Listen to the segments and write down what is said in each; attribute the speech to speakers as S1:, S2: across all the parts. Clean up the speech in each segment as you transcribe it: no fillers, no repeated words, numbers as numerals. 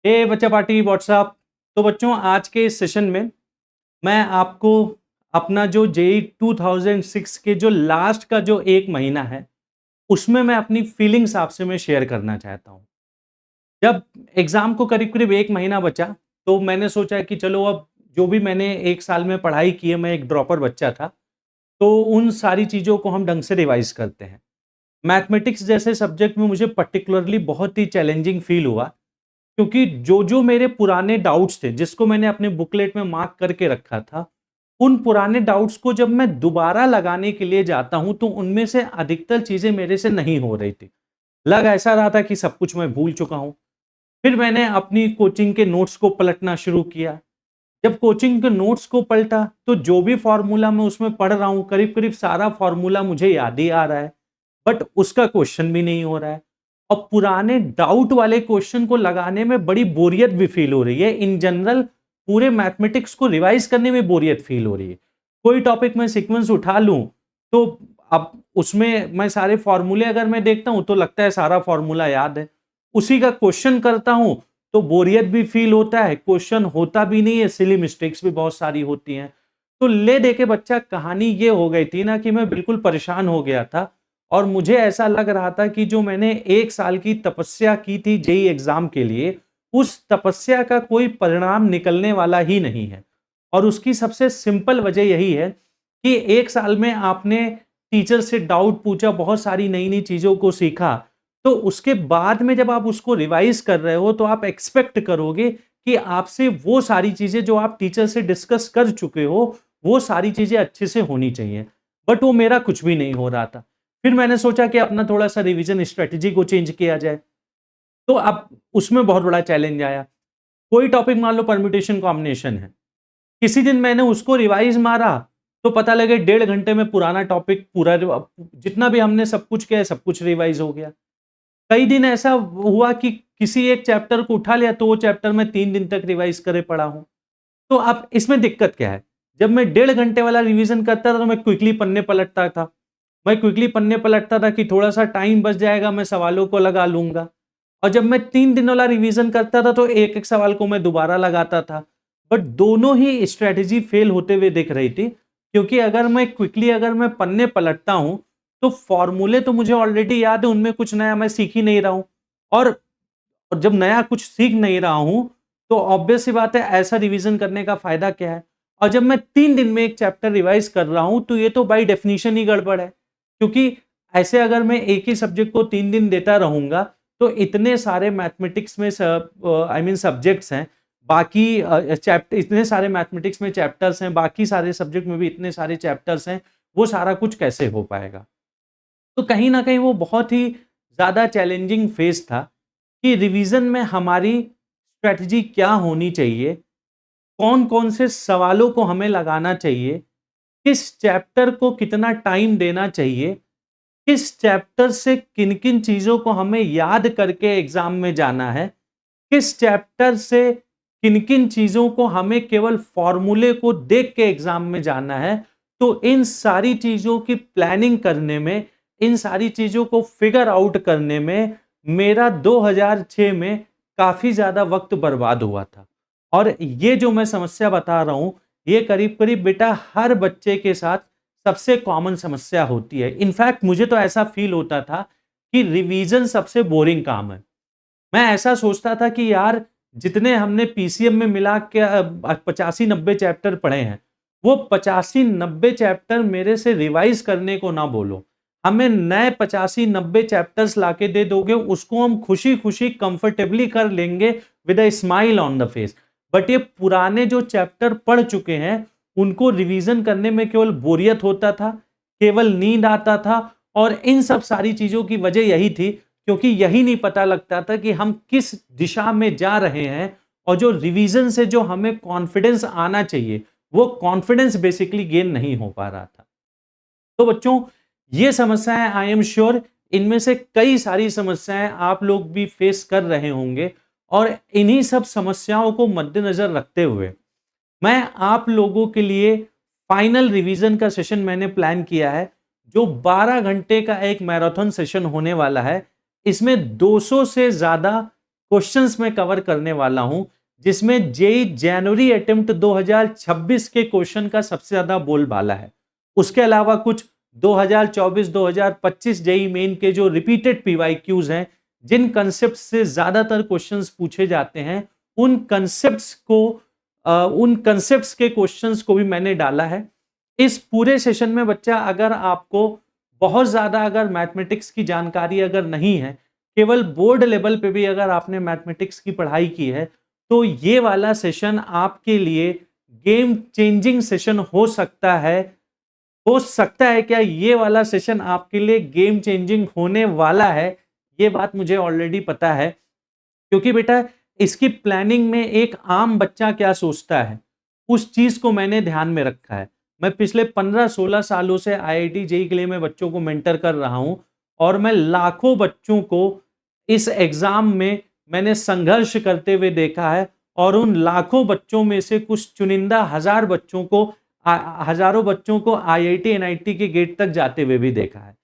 S1: हे बच्चा party WhatsApp. तो बच्चों आज के इस सेशन में मैं आपको अपना जो जेई 2006 के जो लास्ट का जो एक महीना है उसमें मैं अपनी फीलिंग्स आपसे मैं शेयर करना चाहता हूँ। जब एग्जाम को करीब करीब एक महीना बचा तो मैंने सोचा कि चलो अब जो भी मैंने एक साल में पढ़ाई की है, मैं एक ड्रॉपर बच्चा था, तो उन सारी चीज़ों को हम ढंग से रिवाइज करते हैं। मैथमेटिक्स जैसे सब्जेक्ट में मुझे पर्टिकुलरली बहुत ही चैलेंजिंग फील हुआ, क्योंकि जो मेरे पुराने डाउट्स थे जिसको मैंने अपने बुकलेट में मार्क करके रखा था, उन पुराने डाउट्स को जब मैं दोबारा लगाने के लिए जाता हूं तो उनमें से अधिकतर चीजें मेरे से नहीं हो रही थी। लग ऐसा रहा था कि सब कुछ मैं भूल चुका हूं। फिर मैंने अपनी कोचिंग के नोट्स को पलटना शुरू किया। जब कोचिंग के नोट्स को पलटा तो जो भी फॉर्मूला मैं उसमें पढ़ रहा हूं, करीब करीब सारा फॉर्मूला मुझे याद ही आ रहा है, बट उसका क्वेश्चन भी नहीं हो रहा है। और पुराने डाउट वाले क्वेश्चन को लगाने में बड़ी बोरियत भी फील हो रही है। इन जनरल पूरे मैथमेटिक्स को रिवाइज करने में बोरियत फील हो रही है। कोई टॉपिक मैं सीक्वेंस उठा लूं तो अब उसमें मैं सारे फॉर्मूले अगर मैं देखता हूं तो लगता है सारा फॉर्मूला याद है। उसी का क्वेश्चन करता हूं तो बोरियत भी फील होता है, क्वेश्चन होता भी नहीं है, सिली मिस्टेक्स भी बहुत सारी होती हैं। तो ले दे के बच्चा कहानी ये हो गई थी ना कि मैं बिल्कुल परेशान हो गया था। और मुझे ऐसा लग रहा था कि जो मैंने एक साल की तपस्या की थी जेई एग्जाम के लिए, उस तपस्या का कोई परिणाम निकलने वाला ही नहीं है। और उसकी सबसे सिंपल वजह यही है कि एक साल में आपने टीचर से डाउट पूछा, बहुत सारी नई नई चीजों को सीखा, तो उसके बाद में जब आप उसको रिवाइज कर रहे हो तो आप एक्सपेक्ट करोगे कि आपसे वो सारी चीजें जो आप टीचर से डिस्कस कर चुके हो वो सारी चीजें अच्छे से होनी चाहिए। बट वो मेरा कुछ भी नहीं हो रहा था। फिर मैंने सोचा कि अपना थोड़ा सा रिवीजन स्ट्रेटजी को चेंज किया जाए। तो अब उसमें बहुत बड़ा चैलेंज आया। कोई टॉपिक मान लो परम्यूटेशन कॉम्बिनेशन है, किसी दिन मैंने उसको रिवाइज मारा तो पता लगे 1.5 घंटे में पुराना टॉपिक पूरा जितना भी हमने सब कुछ किया है सब कुछ रिवाइज हो गया। कई दिन ऐसा हुआ कि किसी एक चैप्टर को उठा लिया तो वो चैप्टर में 3 दिन तक रिवाइज करे पड़ा हूं। तो अब इसमें दिक्कत क्या है? जब मैं 1.5 घंटे वाला रिवीजन करता था तो मैं क्विकली पन्ने पलटता था। मैं क्विकली पन्ने पलटता था कि थोड़ा सा टाइम बच जाएगा, मैं सवालों को लगा लूंगा। और जब मैं 3 दिन वाला रिवीजन करता था तो एक एक सवाल को मैं दोबारा लगाता था। बट दोनों ही स्ट्रेटेजी फेल होते हुए दिख रही थी, क्योंकि अगर मैं पन्ने पलटता हूं तो फॉर्मूले तो मुझे ऑलरेडी याद है, उनमें कुछ नया मैं सीख ही नहीं रहा हूं। और जब नया कुछ सीख नहीं रहा हूं तो ऑब्वियस सी बात है ऐसा रिवीजन करने का फायदा क्या है। और जब मैं 3 दिन में एक चैप्टर रिवाइज कर रहा हूं तो ये तो बाय डेफिनेशन ही गड़बड़ है, क्योंकि ऐसे अगर मैं एक ही सब्जेक्ट को 3 दिन देता रहूंगा तो इतने सारे मैथमेटिक्स में सब्जेक्ट्स हैं, बाकी चैप्टर इतने सारे मैथमेटिक्स में चैप्टर्स हैं, बाकी सारे सब्जेक्ट में भी इतने सारे चैप्टर्स हैं, वो सारा कुछ कैसे हो पाएगा। तो कहीं ना कहीं वो बहुत ही ज्यादा चैलेंजिंग फेज था कि रिवीजन में हमारी स्ट्रेटजी क्या होनी चाहिए, कौन कौन से सवालों को हमें लगाना चाहिए, किस चैप्टर को कितना टाइम देना चाहिए, किस चैप्टर से किन किन चीजों को हमें याद करके एग्जाम में जाना है, किस चैप्टर से किन किन चीजों को हमें केवल फॉर्मूले को देख के एग्जाम में जाना है। तो इन सारी चीजों की प्लानिंग करने में, इन सारी चीजों को फिगर आउट करने में मेरा 2006 में काफी ज्यादा वक्त बर्बाद हुआ था। और ये जो मैं समस्या बता रहा हूं, ये करीब करीब बेटा हर बच्चे के साथ सबसे कॉमन समस्या होती है। इनफैक्ट मुझे तो ऐसा फील होता था कि रिवीजन सबसे बोरिंग काम है। मैं ऐसा सोचता था कि यार जितने हमने पीसीएम में मिला के 85-90 चैप्टर पढ़े हैं, वो 85-90 चैप्टर मेरे से रिवाइज करने को ना बोलो, हमें नए 85-90 चैप्टर्स लाके दे दोगे, उसको हम खुशी खुशी कंफर्टेबली कर लेंगे with a smile on the face. But ये पुराने जो चैप्टर पढ़ चुके हैं उनको रिवीजन करने में केवल बोरियत होता था, केवल नींद आता था। और इन सब सारी चीजों की वजह यही थी क्योंकि यही नहीं पता लगता था कि हम किस दिशा में जा रहे हैं। और जो रिवीजन से जो हमें कॉन्फिडेंस आना चाहिए वो कॉन्फिडेंस बेसिकली गेन नहीं हो पा रहा था। तो बच्चों ये समस्याएं आई एम श्योर इनमें से कई सारी समस्याएं आप लोग भी फेस कर रहे होंगे। और इन्हीं सब समस्याओं को मद्देनजर रखते हुए मैं आप लोगों के लिए फाइनल रिवीजन का सेशन मैंने प्लान किया है, जो 12 घंटे का एक मैराथन सेशन होने वाला है। इसमें 200 से ज्यादा क्वेश्चंस मैं कवर करने वाला हूं, जिसमें जेई जनवरी अटेम्प्ट 2026 के क्वेश्चन का सबसे ज्यादा बोलबाला है। उसके अलावा कुछ 2024-2025 जेई मेन के जो रिपीटेड पीवाईक्यूज हैं, जिन कंसेप्ट से ज्यादातर क्वेश्चंस पूछे जाते हैं, उन कंसेप्ट्स के क्वेश्चंस को भी मैंने डाला है। इस पूरे सेशन में बच्चा, अगर आपको बहुत ज्यादा अगर मैथमेटिक्स की जानकारी अगर नहीं है, केवल बोर्ड लेवल पे भी अगर आपने मैथमेटिक्स की पढ़ाई की है, तो ये वाला सेशन आपके लिए गेम चेंजिंग सेशन हो सकता है। हो सकता है क्या ये वाला सेशन आपके लिए गेम चेंजिंग होने वाला है? ये बात मुझे ऑलरेडी पता है, क्योंकि बेटा इसकी प्लानिंग में एक आम बच्चा क्या सोचता है, उस चीज को मैंने ध्यान में रखा है। मैं पिछले 15-16 सालों से आईआईटी जेईई के लिए मैं बच्चों को मेंटर कर रहा हूं, और मैं लाखों बच्चों को इस एग्जाम में मैंने संघर्ष करते हुए देखा है, और उन लाखों बच्चों में से कुछ चुनिंदा हजारों बच्चों को आईआईटी एनआईटी के गेट तक जाते हुए भी देखा है।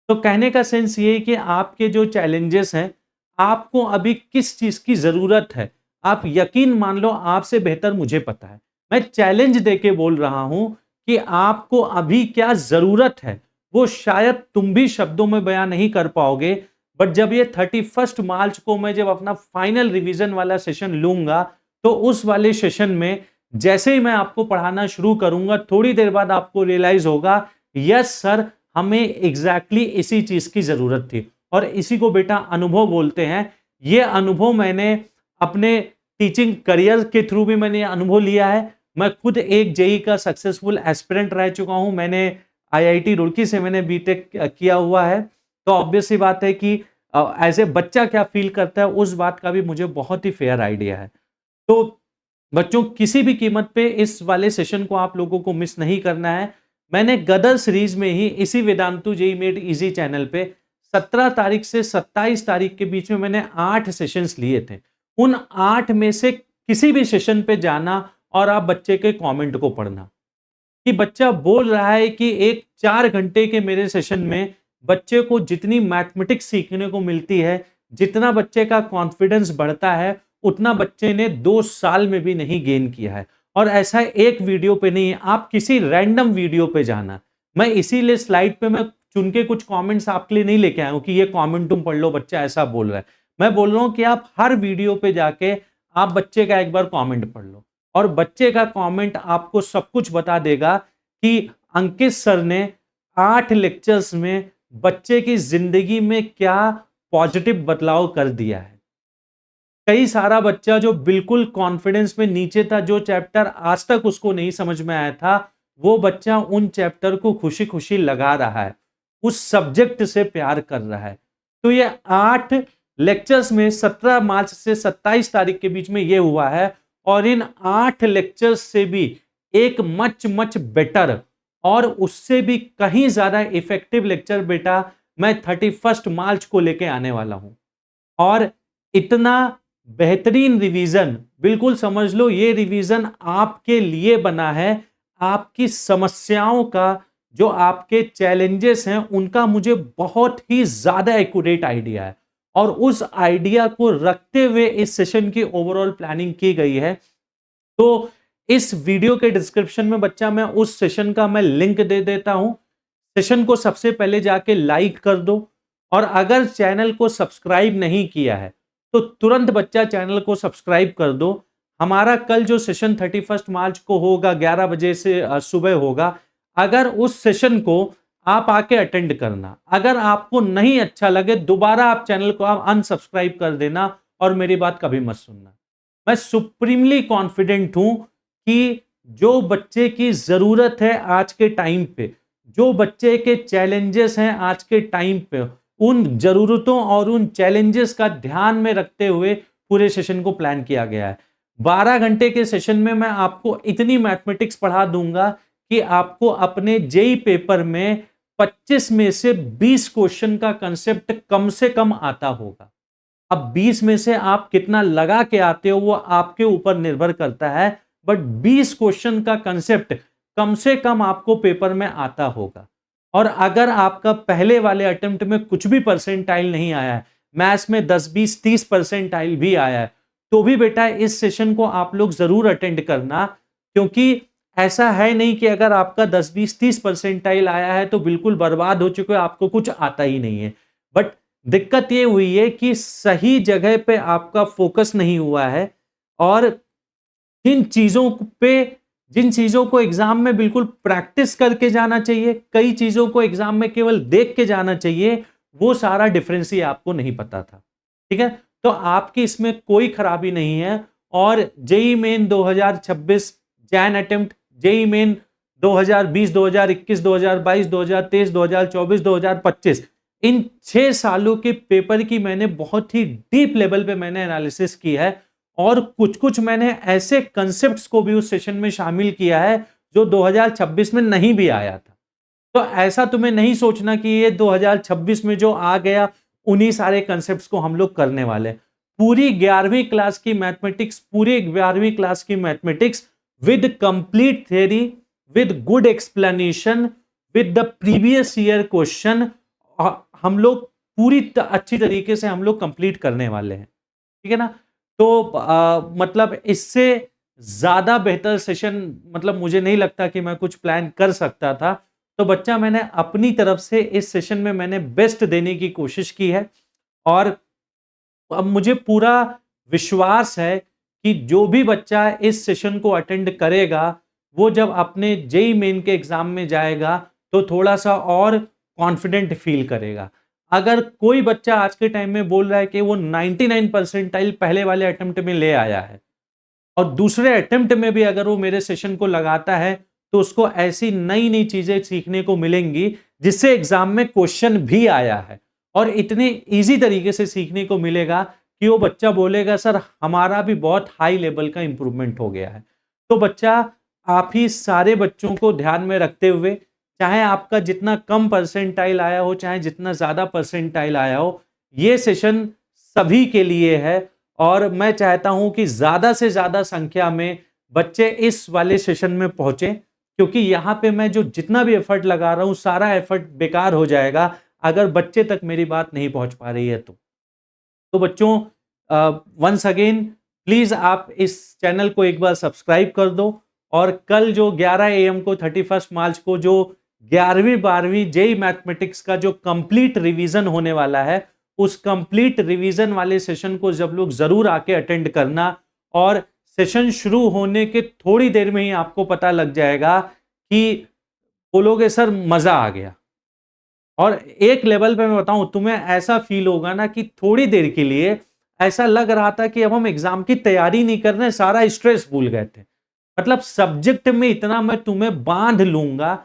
S1: तो कहने का सेंस ये है कि आपके जो चैलेंजेस हैं, आपको अभी किस चीज की जरूरत है, आप यकीन मान लो आपसे बेहतर मुझे पता है। मैं चैलेंज देके बोल रहा हूं कि आपको अभी क्या जरूरत है, वो शायद तुम भी शब्दों में बयान नहीं कर पाओगे, बट जब ये 31 मार्च को मैं जब अपना फाइनल रिवीजन वाला सेशन लूंगा, तो उस वाले सेशन में जैसे ही मैं आपको पढ़ाना शुरू करूंगा, थोड़ी देर बाद आपको रियलाइज होगा, यस सर, हमें एग्जैक्टली इसी चीज की जरूरत थी। और इसी को बेटा अनुभव बोलते हैं। ये अनुभव मैंने अपने टीचिंग करियर के थ्रू भी मैंने अनुभव लिया है। मैं खुद एक जेई का सक्सेसफुल एस्पिरेंट रह चुका हूं। मैंने आईआईटी रुड़की से मैंने बीटेक किया हुआ है। तो ऑब्वियस सी बात है कि एज ए बच्चा क्या फील करता है, उस बात का भी मुझे बहुत ही फेयर आइडिया है। तो बच्चों, किसी भी कीमत पे इस वाले सेशन को आप लोगों को मिस नहीं करना है। मैंने गदर सीरीज में ही इसी Vedantu JEE made easy channel पे 17 तारीख से 27 तारीख के बीच में मैंने 8 सेशंस लिए थे। उन 8 में से किसी भी सेशन पे जाना और आप बच्चे के कमेंट को पढ़ना कि बच्चा बोल रहा है कि एक 4 घंटे के मेरे सेशन में बच्चे को जितनी मैथमेटिक्स सीखने को मिलती है, जितना बच्चे का कॉन्फिडेंस बढ़ता है, उतना बच्चे ने 2 साल में भी नहीं गेन किया है। और ऐसा एक वीडियो पे नहीं है, आप किसी रैंडम वीडियो पे जाना। मैं इसीलिए स्लाइड पे मैं चुन के कुछ कमेंट्स आपके लिए नहीं लेके आया हूं कि ये कमेंट तुम पढ़ लो, बच्चा ऐसा बोल रहा है। मैं बोल रहा हूं कि आप हर वीडियो पे जाके आप बच्चे का एक बार कमेंट पढ़ लो, और बच्चे का कमेंट आपको सब कुछ बता देगा कि अंकित सर ने 8 लेक्चर्स में बच्चे की जिंदगी में क्या पॉजिटिव बदलाव कर दिया है। कई सारा बच्चा जो बिल्कुल कॉन्फिडेंस में नीचे था, जो चैप्टर आज तक उसको नहीं समझ में आया था, वो बच्चा उन चैप्टर को खुशी खुशी लगा रहा है, उस सब्जेक्ट से प्यार कर रहा है। तो ये 8 लेक्चर्स में 17 मार्च से 27 तारीख के बीच में ये हुआ है, और इन 8 लेक्चर्स से भी एक मच मच बेटर और उससे भी कहीं ज्यादा इफेक्टिव लेक्चर बेटा मैं 31 मार्च को लेके आने वाला हूं। और इतना बेहतरीन रिवीजन, बिल्कुल समझ लो ये रिवीजन आपके लिए बना है। आपकी समस्याओं का, जो आपके चैलेंजेस हैं, उनका मुझे बहुत ही ज्यादा एक्यूरेट आइडिया है, और उस आइडिया को रखते हुए इस सेशन की ओवरऑल प्लानिंग की गई है। तो इस वीडियो के डिस्क्रिप्शन में बच्चा मैं उस सेशन का मैं लिंक दे देता हूं। सेशन को सबसे पहले जाके लाइक कर दो, और अगर चैनल को सब्सक्राइब नहीं किया है तो तुरंत बच्चा चैनल को सब्सक्राइब कर दो। हमारा कल जो सेशन 31 मार्च को होगा 11 बजे से सुबह होगा, अगर उस सेशन को आप आके अटेंड करना। अगर आपको नहीं अच्छा लगे, दोबारा आप चैनल को आप अनसब्सक्राइब कर देना और मेरी बात कभी मत सुनना। मैं सुप्रीमली कॉन्फिडेंट हूं कि जो बच्चे की जरूरत है आज के टाइम पे, जो बच्चे के चैलेंजेस हैं आज के टाइम पे, उन जरूरतों और उन चैलेंजेस का ध्यान में रखते हुए पूरे सेशन को प्लान किया गया है। 12 घंटे के सेशन में मैं आपको इतनी मैथमेटिक्स पढ़ा दूंगा कि आपको अपने जेई पेपर में 25 में से 20 क्वेश्चन का कंसेप्ट कम से कम आता होगा। अब 20 में से आप कितना लगा के आते हो वो आपके ऊपर निर्भर करता है, बट 20 क्वेश्चन का कंसेप्ट कम से कम आपको पेपर में आता होगा। और अगर आपका पहले वाले अटेम्प्ट में कुछ भी परसेंटाइल नहीं आया है, मैथ्स में 10, 20, 30 परसेंटाइल भी आया है, तो भी बेटा इस सेशन को आप लोग जरूर अटेंड करना, क्योंकि ऐसा है नहीं कि अगर आपका 10, 20, 30 परसेंटाइल आया है तो बिल्कुल बर्बाद हो चुके हो, आपको कुछ आता ही नहीं है। बट दिक्कत ये हुई है कि सही जगह पे आपका फोकस नहीं हुआ है, और जिन चीजों पे जिन चीजों को एग्जाम में बिल्कुल प्रैक्टिस करके जाना चाहिए, कई चीजों को एग्जाम में केवल देख के जाना चाहिए, वो सारा डिफरेंस ही आपको नहीं पता था। ठीक है, तो आपकी इसमें कोई खराबी नहीं है। और जेई मेन 2026 जैन अटेम्प्ट, जेई मेन 2020, 2021, 2022, 2023, 2024, 2025, इन 6 सालों के पेपर की मैंने बहुत ही डीप लेवल पे मैंने एनालिसिस की है, और कुछ कुछ मैंने ऐसे कंसेप्ट्स को भी उस सेशन में शामिल किया है जो 2026 में नहीं भी आया था। तो ऐसा तुम्हें नहीं सोचना कि ये 2026 में जो आ गया उन्हीं सारे कंसेप्ट्स को हम लोग करने वाले। पूरी 11वीं क्लास की मैथमेटिक्स, पूरी 11वीं क्लास की mathematics with complete theory, with good explanation, with the previous year question, हम लोग पूरी अच्छी तरीके से हम लोग कंप्लीट करने वाले हैं। ठीक है ना? तो मतलब इससे ज्यादा बेहतर सेशन मतलब मुझे नहीं लगता कि मैं कुछ प्लान कर सकता था। तो बच्चा मैंने अपनी तरफ से इस सेशन में मैंने बेस्ट देने की कोशिश की है, और अब मुझे पूरा विश्वास है कि जो भी बच्चा इस सेशन को अटेंड करेगा, वो जब अपने जेई मेन के एग्जाम में जाएगा तो थोड़ा सा और कॉन्फिडेंट फील करेगा। अगर कोई बच्चा आज के टाइम में बोल रहा है कि वो 99 परसेंटाइल पहले वाले अटेम्प्ट में ले आया है, और दूसरे अटेम्प्ट में भी अगर वो मेरे सेशन को लगाता है, तो उसको ऐसी नई नई चीजें सीखने को मिलेंगी जिससे एग्जाम में क्वेश्चन भी आया है, और इतने इजी तरीके से सीखने को मिलेगा कि वो बच्चा बोलेगा सर हमारा भी बहुत हाई लेवल का इंप्रूवमेंट हो गया है। तो बच्चा, आप ही सारे बच्चों को ध्यान में रखते हुए, चाहे आपका जितना कम परसेंटाइल आया हो, चाहे जितना ज्यादा परसेंटाइल आया हो, ये सेशन सभी के लिए है। और मैं चाहता हूं कि ज्यादा से ज्यादा संख्या में बच्चे इस वाले सेशन में पहुंचे, क्योंकि यहां पे मैं जो जितना भी एफर्ट लगा रहा हूं, सारा एफर्ट बेकार हो जाएगा अगर बच्चे तक मेरी बात नहीं पहुंच पा रही है। तो बच्चों, वंस अगेन प्लीज आप इस चैनल को एक बार सब्सक्राइब कर दो, और कल जो 11 AM को 31 मार्च को जो 11वीं 12वीं जेई मैथमेटिक्स का जो कंप्लीट रिवीजन होने वाला है, उस कंप्लीट रिवीजन वाले सेशन को जब लोग जरूर आके अटेंड करना, और सेशन शुरू होने के थोड़ी देर में ही आपको पता लग जाएगा कि बोलोगे सर मजा आ गया। और एक लेवल पे मैं बताऊं, तुम्हें ऐसा फील होगा ना कि थोड़ी देर के लिए ऐसा लग रहा था कि अब हम एग्जाम की तैयारी नहीं कर रहे, सारा स्ट्रेस भूल गए थे। मतलब सब्जेक्ट में इतना मैं तुम्हें बांध लूंगा,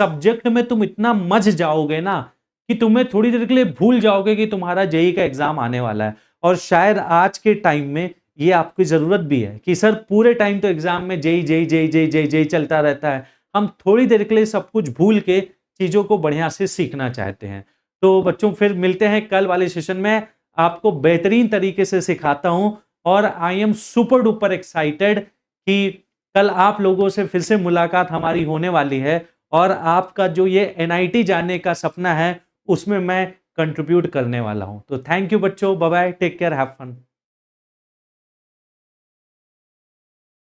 S1: सब्जेक्ट में तुम इतना मज जाओगे ना कि तुम्हें थोड़ी देर के लिए भूल जाओगे कि तुम्हारा जेई का एग्जाम आने वाला है। और शायद आज के टाइम में ये आपकी जरूरत भी है कि सर पूरे टाइम तो एग्जाम में JEE JEE JEE JEE JEE JEE चलता रहता है, हम थोड़ी देर के लिए सब कुछ भूल के चीजों को बढ़िया से सीखना चाहते हैं। तो बच्चों, फिर मिलते हैं कल वाले सेशन में, आपको बेहतरीन तरीके से सिखाता हूं। और I am super duper excited कि कल आप लोगों से फिर से मुलाकात हमारी होने वाली है, और आपका जो ये एनआईटी जाने का सपना है उसमें मैं कंट्रीब्यूट करने वाला हूं। तो थैंक यू बच्चों, bye bye, take care, have fun.